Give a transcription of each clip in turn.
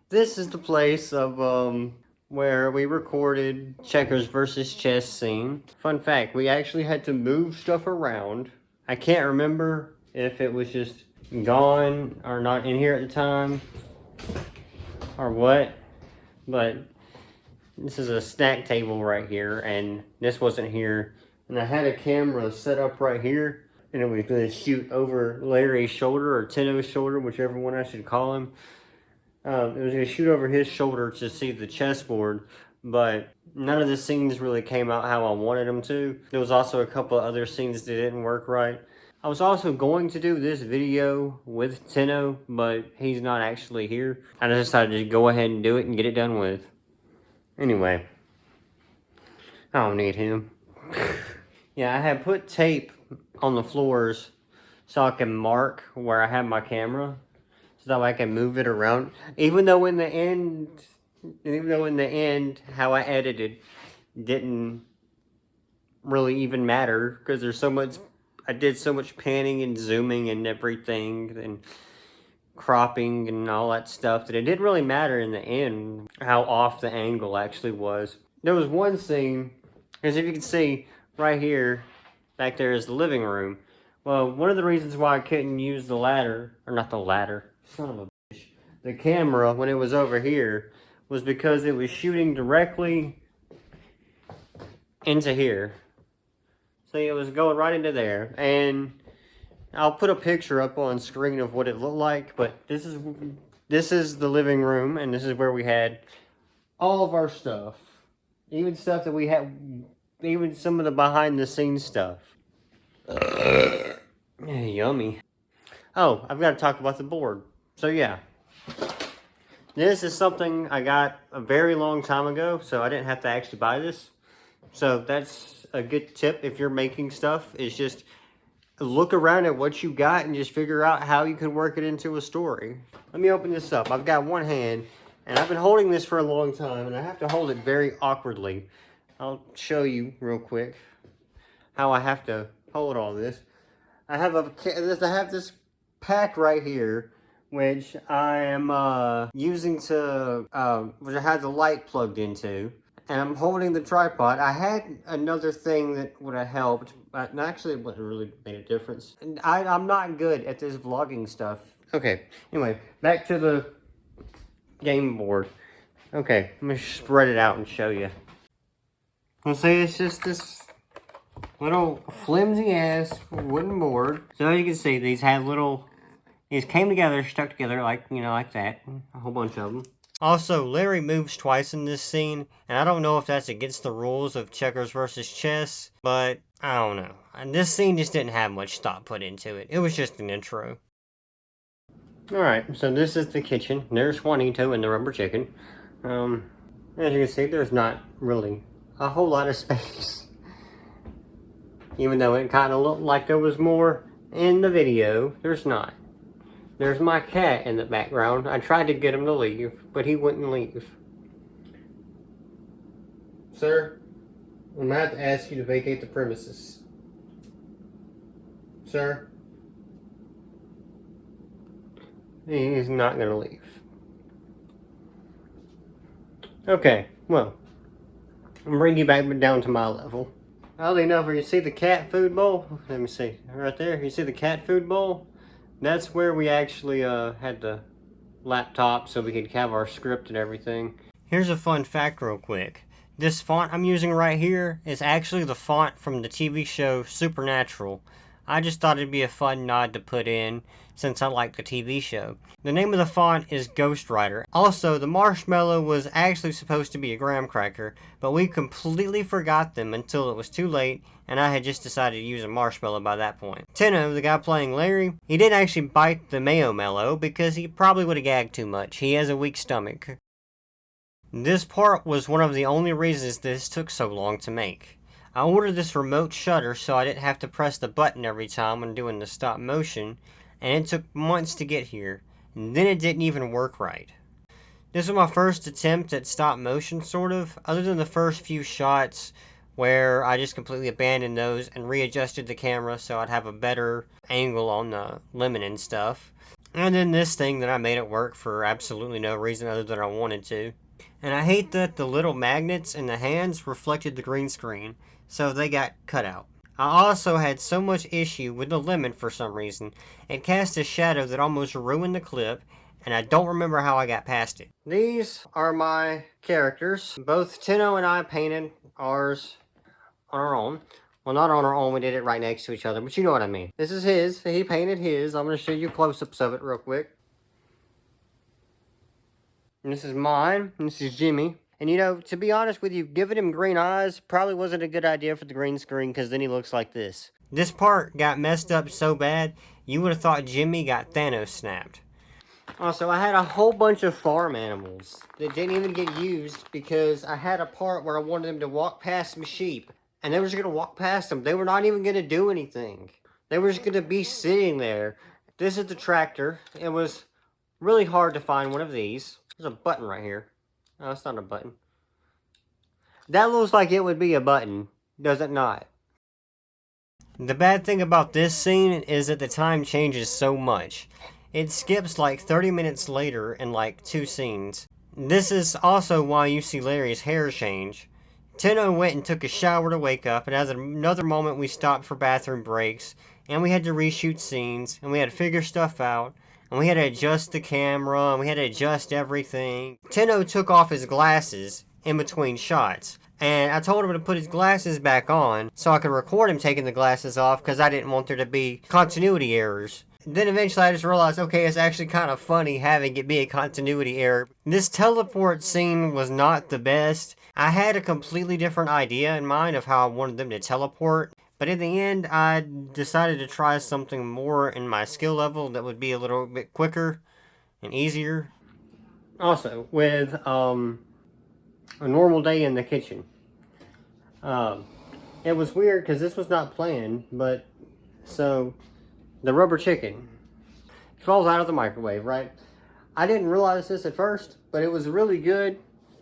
This is the place of where we recorded Checkers versus Chess scene. Fun fact, we actually had to move stuff around. I can't remember if it was just gone or not in here at the time or what, but this is a snack table right here, and this wasn't here. And I had a camera set up right here, and it was going to shoot over Larry's shoulder or Tino's shoulder, whichever one I should call him. It was going to shoot over his shoulder to see the chessboard, but none of the scenes really came out how I wanted them to. There was also a couple of other scenes that didn't work right. I was also going to do this video with Tino, but he's not actually here. I just decided to go ahead and do it and get it done with. Anyway, I don't need him. Yeah, I had put tape on the floors so I can mark where I have my camera, so that way I can move it around. Even though in the end, how I edited didn't really even matter, because there's so much, I did so much panning and zooming and everything, and cropping and all that stuff, that it didn't really matter in the end how off the angle actually was. There was one scene, because if you can see right here, back there is the living room. Well, one of the reasons why I couldn't use the ladder, or not the ladder, son of a bitch, the camera when it was over here, was because it was shooting directly into here. See, it was going right into there, and I'll put a picture up on screen of what it looked like, but this is the living room, and this is where we had all of our stuff. Even stuff that we had, even some of the behind the scenes stuff. Yummy. Oh, I've got to talk about the board. So yeah, this is something I got a very long time ago, so I didn't have to actually buy this. So that's a good tip if you're making stuff, is just look around at what you got and just figure out how you can work it into a story. Let me open this up. I've got one hand, and I've been holding this for a long time, and I have to hold it very awkwardly. I'll show you real quick how I have to hold all this. I have this pack right here, which I am using to, which I had the light plugged into. And I'm holding the tripod. I had another thing that would have helped, but actually it wouldn't really made a difference. And I'm not good at this vlogging stuff. Okay, anyway, back to the game board. Okay, let me spread it out and show you. Let's say it's just this little flimsy ass wooden board. So as you can see, these came together, stuck together like that, a whole bunch of them. Also, Larry moves twice in this scene, and I don't know if that's against the rules of Checkers versus Chess, but I don't know. And this scene just didn't have much thought put into it. It was just an intro. Alright, so this is the kitchen. There's Juanito and the rubber chicken. As you can see, there's not really a whole lot of space. Even though it kind of looked like there was more in the video, there's not. There's my cat in the background. I tried to get him to leave, but he wouldn't leave. Sir, I'm about to ask you to vacate the premises. Sir? He's not going to leave. Okay, well, I'll bring you back down to my level. Oddly enough, you see the cat food bowl? Let me see. Right there, you see the cat food bowl? That's where we actually had the laptop so we could have our script and everything. Here's a fun fact real quick. This font I'm using right here is actually the font from the TV show Supernatural. I just thought it'd be a fun nod to put in since I like the TV show. The name of the font is Ghostwriter. Also, the marshmallow was actually supposed to be a graham cracker, but we completely forgot them until it was too late, and I had just decided to use a marshmallow by that point. Tino, the guy playing Larry, he didn't actually bite the mayo mellow because he probably would have gagged too much. He has a weak stomach. This part was one of the only reasons this took so long to make. I ordered this remote shutter so I didn't have to press the button every time when doing the stop motion, and it took months to get here, and then it didn't even work right. This was my first attempt at stop motion, sort of, other than the first few shots where I just completely abandoned those and readjusted the camera so I'd have a better angle on the lemon and stuff. And then this thing that I made it work for absolutely no reason other than I wanted to. And I hate that the little magnets in the hands reflected the green screen, so they got cut out. I also had so much issue with the lemon for some reason. It cast a shadow that almost ruined the clip, and I don't remember how I got past it. These are my characters. Both Tenno and I painted ours on our own. Well, not on our own, we did it right next to each other, but you know what I mean. This is his, he painted his. I'm going to show you close-ups of it real quick. And this is mine, and this is Jimmy. And you know, to be honest with you, giving him green eyes probably wasn't a good idea for the green screen, because then he looks like this. This part got messed up so bad, you would have thought Jimmy got Thanos snapped. Also, I had a whole bunch of farm animals that didn't even get used because I had a part where I wanted them to walk past some sheep. And they were just going to walk past them. They were not even going to do anything. They were just going to be sitting there. This is the tractor. It was really hard to find one of these. There's a button right here. Oh, it's not a button. That looks like it would be a button, does it not? The bad thing about this scene is that the time changes so much. It skips like 30 minutes later in like 2 scenes. This is also why you see Larry's hair change. Tenno went and took a shower to wake up, and at another moment we stopped for bathroom breaks, and we had to reshoot scenes, and we had to figure stuff out, and we had to adjust the camera, and we had to adjust everything. Tenno took off his glasses in between shots, and I told him to put his glasses back on so I could record him taking the glasses off because I didn't want there to be continuity errors. Then eventually I just realized, okay, it's actually kind of funny having it be a continuity error. This teleport scene was not the best. I had a completely different idea in mind of how I wanted them to teleport, but in the end I decided to try something more in my skill level that would be a little bit quicker and easier. Also, with a normal day in the kitchen. It was weird because this was not planned, but so the rubber chicken falls out of the microwave, right? I didn't realize this at first, but it was really good,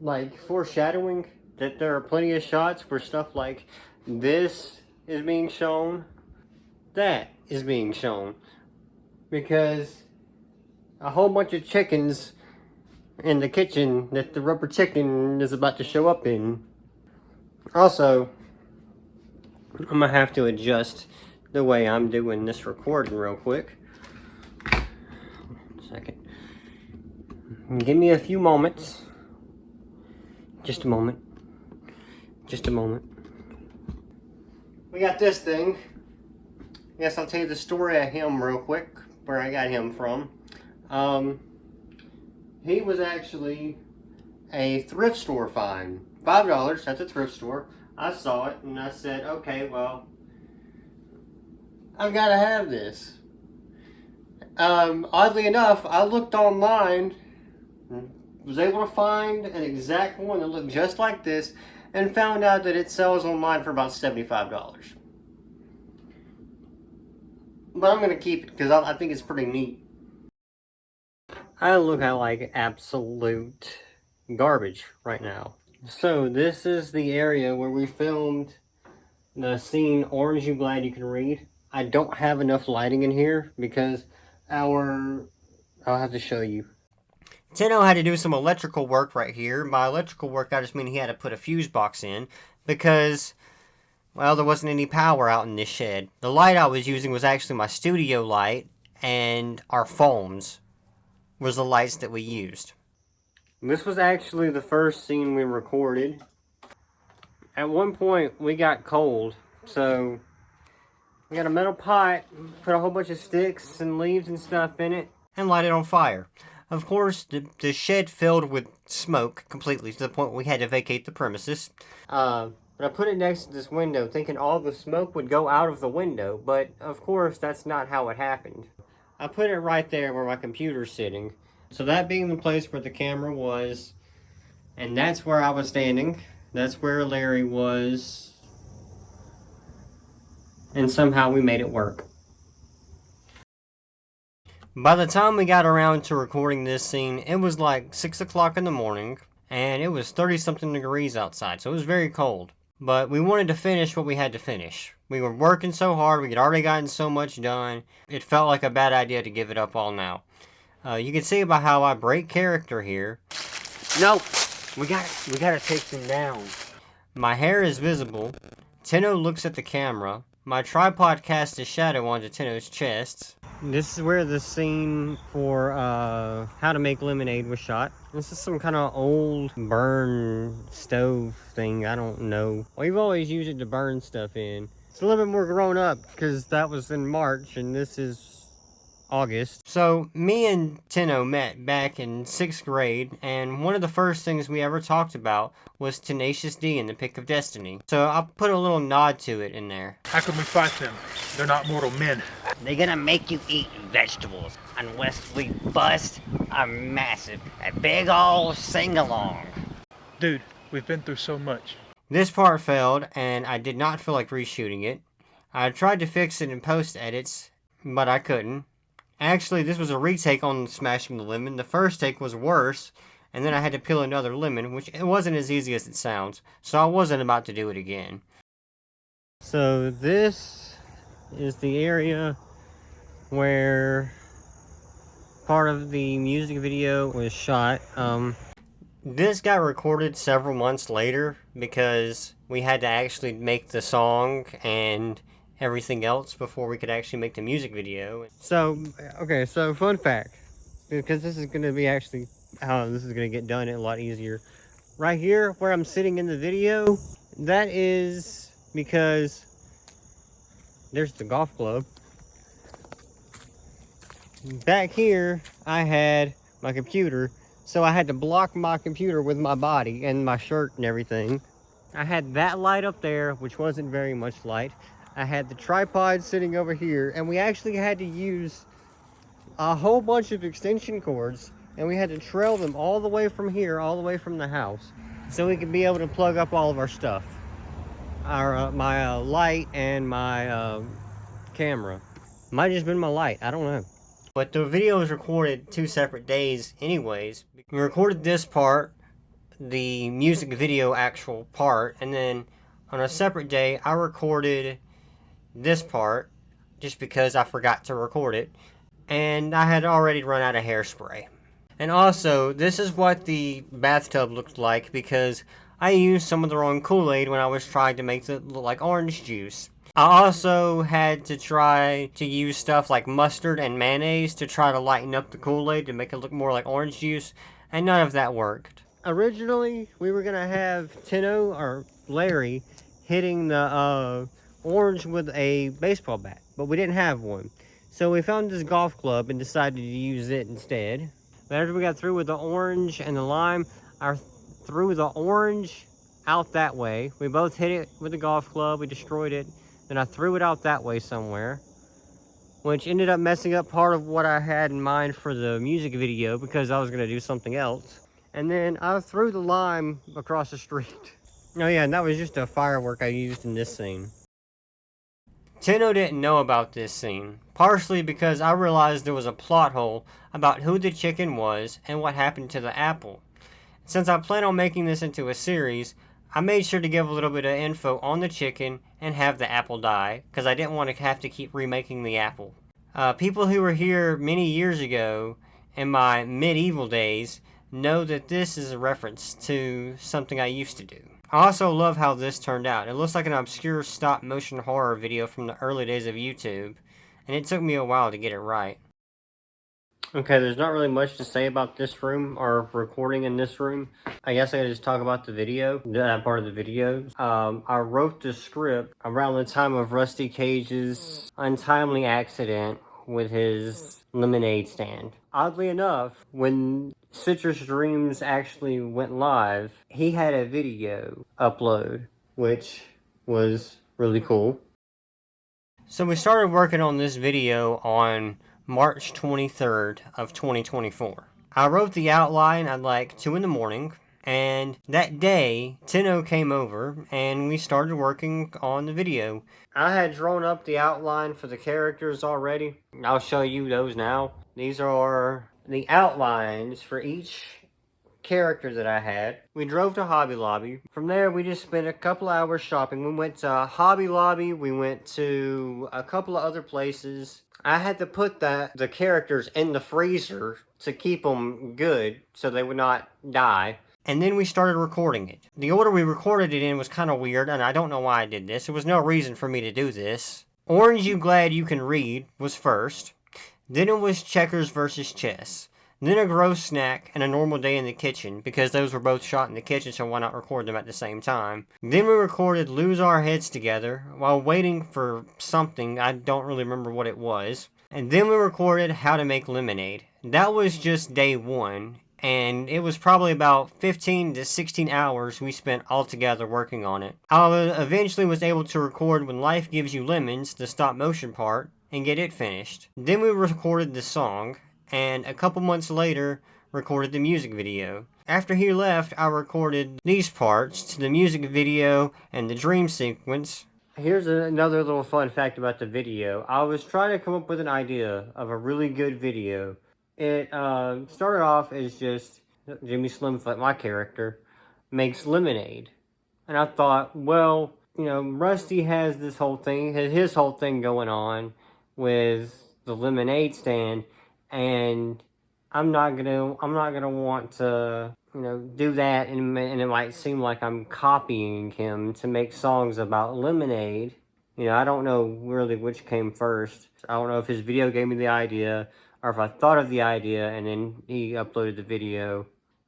like, foreshadowing that there are plenty of shots where stuff like this is being shown, that is being shown, because a whole bunch of chickens in the kitchen that the rubber chicken is about to show up in. Also, I'm gonna have to adjust the way I'm doing this recording real quick. Second. Give me a few moments. Just a moment. Just a moment. We got this thing. Yes, I'll tell you the story of him real quick, where I got him from. He was actually a thrift store find. $5 at the thrift store. I saw it and I said, okay, well, I've got to have this. Oddly enough, I looked online, was able to find an exact one that looked just like this, and found out that it sells online for about $75. But I'm going to keep it because I think it's pretty neat. I look at like absolute garbage right now. So this is the area where we filmed the scene Orange You Glad You Can Read. I don't have enough lighting in here because I'll have to show you. Tenno had to do some electrical work right here. By electrical work, I just mean he had to put a fuse box in because, well, there wasn't any power out in this shed. The light I was using was actually my studio light, and our phones was the lights that we used. This was actually the first scene we recorded. At one point, we got cold, so we got a metal pot, put a whole bunch of sticks and leaves and stuff in it, and light it on fire. Of course, the shed filled with smoke completely to the point we had to vacate the premises. But I put it next to this window thinking all the smoke would go out of the window, but of course that's not how it happened. I put it right there where my computer's sitting. So that being the place where the camera was, and that's where I was standing. That's where Larry was. And somehow we made it work. By the time we got around to recording this scene, it was like 6 o'clock in the morning, and it was 30-something degrees outside, so it was very cold. but we wanted to finish what we had to finish. We were working so hard, we had already gotten so much done, it felt like a bad idea to give it up all now. You can see by how I break character here. No! We gotta take them down. My hair is visible. Tenno looks at the camera. My tripod casts a shadow onto Tenno's chest. This is where the scene for How to Make Lemonade was shot. This is some kind of old burn stove thing. I don't know. We've always used it to burn stuff in. It's a little bit more grown up because that was in March and this is August. So me and Tenno met back in 6th grade, and one of the first things we ever talked about was Tenacious D and the Pick of Destiny. So I'll put a little nod to it in there. How can we fight them? They're not mortal men. They're gonna make you eat vegetables unless we bust a big ol' sing-along. Dude, we've been through so much. This part failed, and I did not feel like reshooting it. I tried to fix it in post-edits, but I couldn't. Actually, this was a retake on smashing the lemon. The first take was worse, and then I had to peel another lemon, which it wasn't as easy as it sounds, so I wasn't about to do it again. So this is the area where part of the music video was shot. This got recorded several months later because we had to actually make the song and everything else before we could actually make the music video. So, okay, so fun fact, because this is going to be actually how this is going to get done a lot easier. Right here, where I'm sitting in the video, that is because there's the golf club. Back here, I had my computer, so I had to block my computer with my body and my shirt and everything. I had that light up there, which wasn't very much light. I had the tripod sitting over here, and we actually had to use a whole bunch of extension cords, and we had to trail them all the way from here, all the way from the house, so we could be able to plug up all of our stuff. My light and my camera. Might have just been my light, I don't know. But the video was recorded 2 separate days anyways. We recorded this part, the music video actual part, and then on a separate day I recorded this part just because I forgot to record it, and I had already run out of hairspray. And also, this is what the bathtub looked like because I used some of the wrong Kool-Aid when I was trying to make it look like orange juice. I also had to try to use stuff like mustard and mayonnaise to try to lighten up the Kool-Aid to make it look more like orange juice, and none of that worked. Originally, we were gonna have Tenno or Larry hitting the orange with a baseball bat, but we didn't have one. So we found this golf club and decided to use it instead. But after we got through with the orange and the lime, I threw the orange out that way. We both hit it with the golf club, we destroyed it. Then I threw it out that way somewhere, which ended up messing up part of what I had in mind for the music video because I was gonna do something else. And then I threw the lime across the street. Oh yeah, and that was just a firework I used in this scene. Tenno didn't know about this scene, partially because I realized there was a plot hole about who the chicken was and what happened to the apple. Since I plan on making this into a series, I made sure to give a little bit of info on the chicken and have the apple die, because I didn't want to have to keep remaking the apple. People who were here many years ago, in my medieval days, know that this is a reference to something I used to do. I also love how this turned out. It looks like an obscure stop-motion horror video from the early days of YouTube, and it took me a while to get it right. Okay, there's not really much to say about this room, or recording in this room. I guess I gotta just talk about the video, that part of the video. I wrote the script around the time of Rusty Cage's untimely accident with his lemonade stand. Oddly enough, when Citrus Dreams actually went live, he had a video upload, which was really cool. So we started working on this video on March 23rd of 2024. I wrote the outline at like 2 in the morning, and that day, Tenno came over and we started working on the video. I had drawn up the outline for the characters already. I'll show you those now. These are the outlines for each character that I had. We drove to Hobby Lobby. From there, we just spent a couple hours shopping. We went to Hobby Lobby. We went to a couple of other places. I had to put the characters in the freezer to keep them good so they would not die. And then we started recording it. The order we recorded it in was kind of weird, and I don't know why I did this. There was no reason for me to do this. Orange You Glad You Can Read was first. Then it was Checkers versus Chess. Then a gross snack and a normal day in the kitchen, because those were both shot in the kitchen, so why not record them at the same time? Then we recorded Lose Our Heads Together while waiting for something, I don't really remember what it was. And then we recorded How to Make Lemonade. That was just day one, and it was probably about 15 to 16 hours we spent all together working on it. I eventually was able to record When Life Gives You Lemons, the stop motion part, and get it finished. Then we recorded the song, and a couple months later, recorded the music video. After he left, I recorded these parts to the music video and the dream sequence. Here's another little fun fact about the video. I was trying to come up with an idea of a really good video. It started off as just Jimmy Slimfoot, my character, makes lemonade. And I thought, well, you know, Rusty has his whole thing going on with the lemonade stand, and I'm not gonna want to, you know, do that, and it might seem like I'm copying him to make songs about lemonade. You know, I don't know really which came first. I don't know if his video gave me the idea, or if I thought of the idea and then he uploaded the video.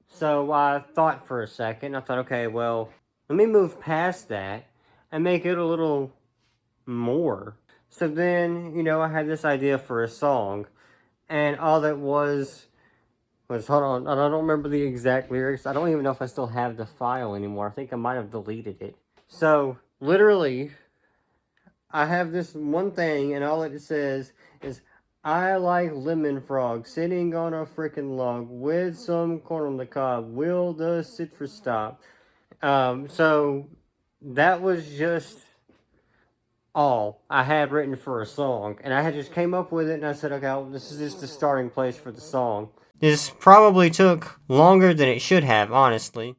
So I thought for a second. I thought, okay, well, let me move past that and make it a little more. So then, you know, I had this idea for a song, and all that was, hold on, I don't remember the exact lyrics. I don't even know if I still have the file anymore. I think I might have deleted it. So, literally, I have this one thing, and all it says is, I like lemon frog sitting on a frickin' log with some corn on the cob. Will the citrus stop? So, that was just all I had written for a song, and I had just came up with it, and I said, okay, well, this is just the starting place for the song. This probably took longer than it should have, honestly.